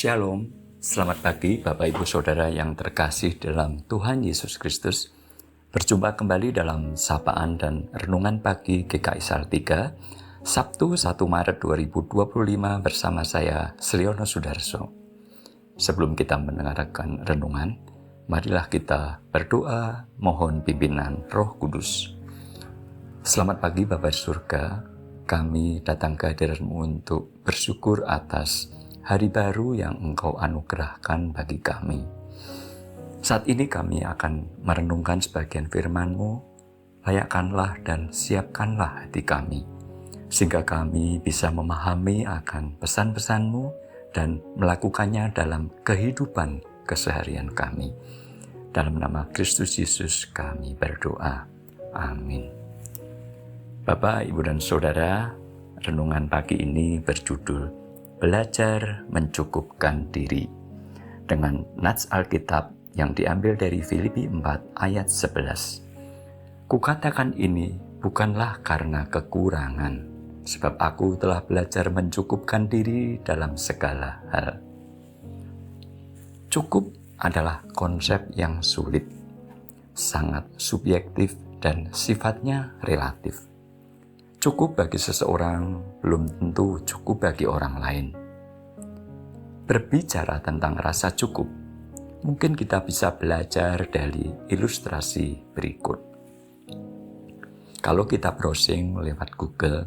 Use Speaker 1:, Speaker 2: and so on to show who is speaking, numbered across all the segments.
Speaker 1: Shalom, selamat pagi Bapak Ibu Saudara yang terkasih dalam Tuhan Yesus Kristus. Berjumpa kembali dalam Sapaan dan Renungan Pagi GKI Salatiga, Sabtu 1 Maret 2025 bersama saya, Sliono Sudarso. Sebelum kita mendengarkan renungan, marilah kita berdoa mohon pimpinan Roh Kudus. Selamat pagi Bapak Surga, kami datang ke hadirat-Mu untuk bersyukur atas hari baru yang Engkau anugerahkan bagi kami. Saat ini kami akan merenungkan sebagian firman-Mu. Layakkanlah dan siapkanlah hati kami, sehingga kami bisa memahami akan pesan-pesan-Mu dan melakukannya dalam kehidupan keseharian kami. Dalam nama Kristus Yesus kami berdoa. Amin. Bapak, Ibu, dan Saudara, renungan pagi ini berjudul Belajar Mencukupkan Diri, dengan nats Alkitab yang diambil dari Filipi 4 ayat 11. Kukatakan ini bukanlah karena kekurangan, sebab aku telah belajar mencukupkan diri dalam segala hal. Cukup adalah konsep yang sulit, sangat subjektif dan sifatnya relatif. Cukup bagi seseorang belum tentu cukup bagi orang lain. Berbicara tentang rasa cukup, mungkin kita bisa belajar dari ilustrasi berikut. Kalau kita browsing lewat Google,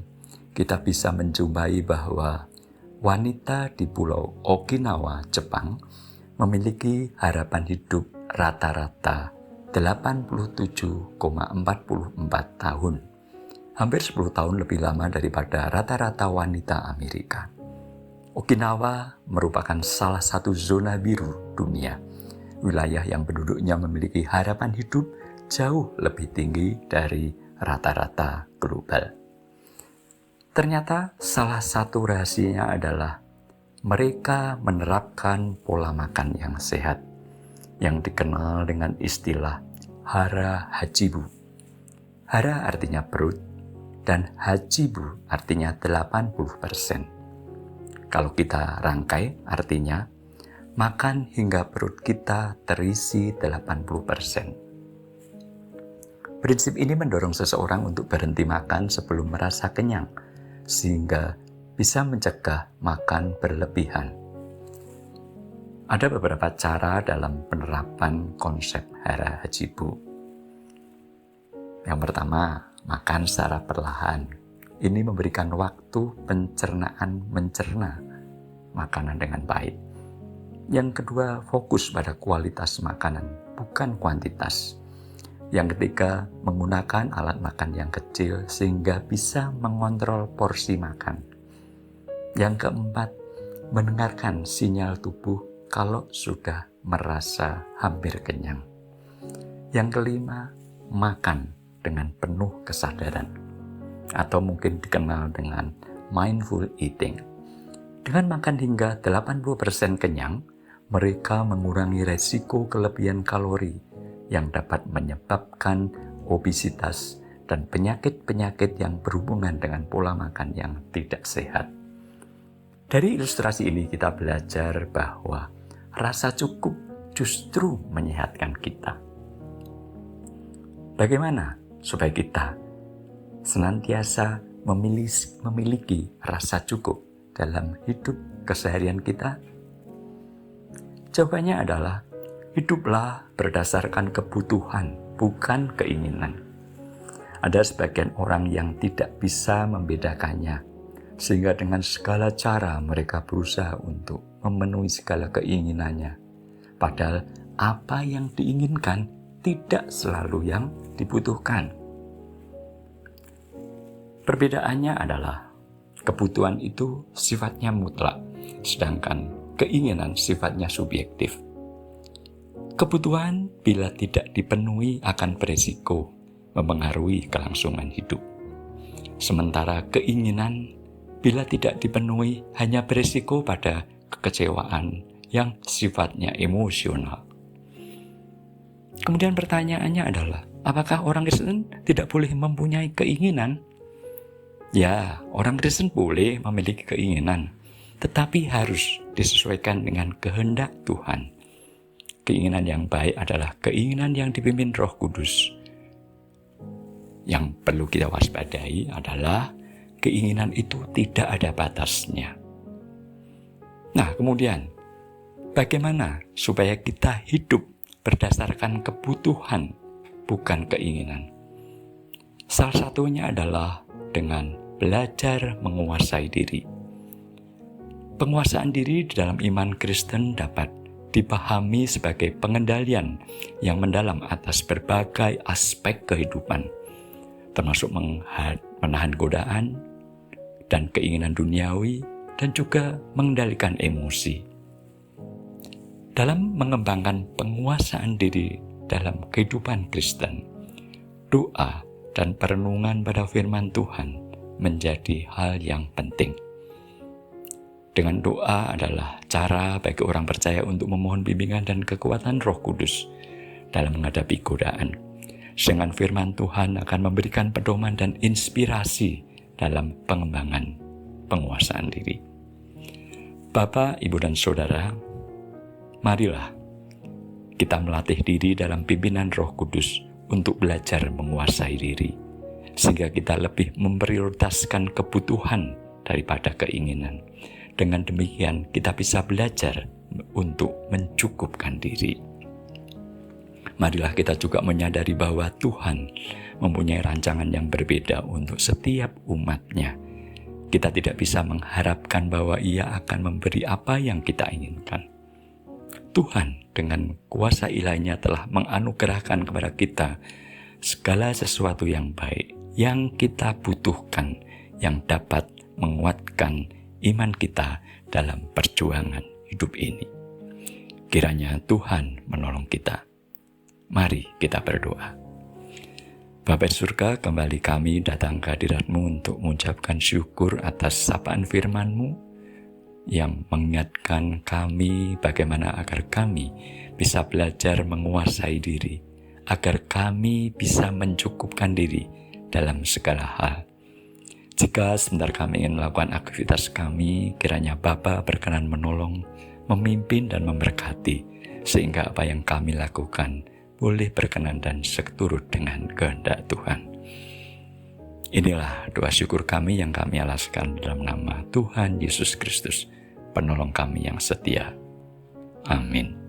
Speaker 1: kita bisa menjumpai bahwa wanita di Pulau Okinawa, Jepang, memiliki harapan hidup rata-rata 87,44 tahun. Hampir 10 tahun lebih lama daripada rata-rata wanita Amerika. Okinawa merupakan salah satu zona biru dunia, wilayah yang penduduknya memiliki harapan hidup jauh lebih tinggi dari rata-rata global. Ternyata salah satu rahasianya adalah mereka menerapkan pola makan yang sehat, yang dikenal dengan istilah hara hachibu. Hara artinya perut, dan hachibu artinya 80%. Kalau kita rangkai artinya makan hingga perut kita terisi 80%. Prinsip ini mendorong seseorang untuk berhenti makan sebelum merasa kenyang, sehingga bisa mencegah makan berlebihan. Ada beberapa cara dalam penerapan konsep hara hachibu. Yang pertama, makan secara perlahan. Ini memberikan waktu pencernaan mencerna makanan dengan baik. Yang kedua, fokus pada kualitas makanan, bukan kuantitas. Yang ketiga, menggunakan alat makan yang kecil sehingga bisa mengontrol porsi makan. Yang keempat, mendengarkan sinyal tubuh kalau sudah merasa hampir kenyang. Yang kelima, makan dengan penuh kesadaran, atau mungkin dikenal dengan mindful eating. Dengan makan hingga 80% kenyang, mereka mengurangi resiko kelebihan kalori yang dapat menyebabkan obesitas dan penyakit-penyakit yang berhubungan dengan pola makan yang tidak sehat. Dari ilustrasi ini kita belajar bahwa rasa cukup justru menyehatkan kita. Bagaimana supaya kita senantiasa memiliki rasa cukup dalam hidup keseharian kita? Jawabannya adalah, hiduplah berdasarkan kebutuhan, bukan keinginan. Ada sebagian orang yang tidak bisa membedakannya, sehingga dengan segala cara mereka berusaha untuk memenuhi segala keinginannya. Padahal apa yang diinginkan tidak selalu yang dibutuhkan. Perbedaannya adalah kebutuhan itu sifatnya mutlak, sedangkan keinginan sifatnya subjektif. Kebutuhan bila tidak dipenuhi akan beresiko mempengaruhi kelangsungan hidup. Sementara keinginan bila tidak dipenuhi hanya beresiko pada kekecewaan yang sifatnya emosional. Kemudian pertanyaannya adalah, apakah orang Kristen tidak boleh mempunyai keinginan? Ya, orang Kristen boleh memiliki keinginan, tetapi harus disesuaikan dengan kehendak Tuhan. Keinginan yang baik adalah keinginan yang dipimpin Roh Kudus. Yang perlu kita waspadai adalah keinginan itu tidak ada batasnya. Nah, kemudian bagaimana supaya kita hidup berdasarkan kebutuhan, bukan keinginan? Salah satunya adalah dengan belajar menguasai diri. Penguasaan diri di dalam iman Kristen dapat dipahami sebagai pengendalian yang mendalam atas berbagai aspek kehidupan, termasuk menahan godaan dan keinginan duniawi, dan juga mengendalikan emosi. Dalam mengembangkan penguasaan diri dalam kehidupan Kristen, doa dan perenungan pada firman Tuhan menjadi hal yang penting. Dengan doa adalah cara bagi orang percaya untuk memohon bimbingan dan kekuatan Roh Kudus dalam menghadapi godaan. Dengan firman Tuhan akan memberikan pedoman dan inspirasi dalam pengembangan penguasaan diri. Bapak, Ibu, dan Saudara, marilah kita melatih diri dalam pimpinan Roh Kudus untuk belajar menguasai diri, sehingga kita lebih memprioritaskan kebutuhan daripada keinginan. Dengan demikian, kita bisa belajar untuk mencukupkan diri. Marilah kita juga menyadari bahwa Tuhan mempunyai rancangan yang berbeda untuk setiap umat-Nya. Kita tidak bisa mengharapkan bahwa Ia akan memberi apa yang kita inginkan. Tuhan dengan kuasa ilahi-Nya telah menganugerahkan kepada kita segala sesuatu yang baik, yang kita butuhkan, yang dapat menguatkan iman kita dalam perjuangan hidup ini. Kiranya Tuhan menolong kita. Mari kita berdoa. Bapa di surga, kembali kami datang ke hadirat-Mu untuk mengucapkan syukur atas sapaan firman-Mu yang mengingatkan kami bagaimana agar kami bisa belajar menguasai diri, agar kami bisa mencukupkan diri dalam segala hal. Jika sebentar kami ingin melakukan aktivitas kami, kiranya Bapa berkenan menolong, memimpin dan memberkati, sehingga apa yang kami lakukan boleh berkenan dan seturut dengan kehendak Tuhan. Inilah doa syukur kami yang kami alaskan dalam nama Tuhan Yesus Kristus, penolong kami yang setia. Amin.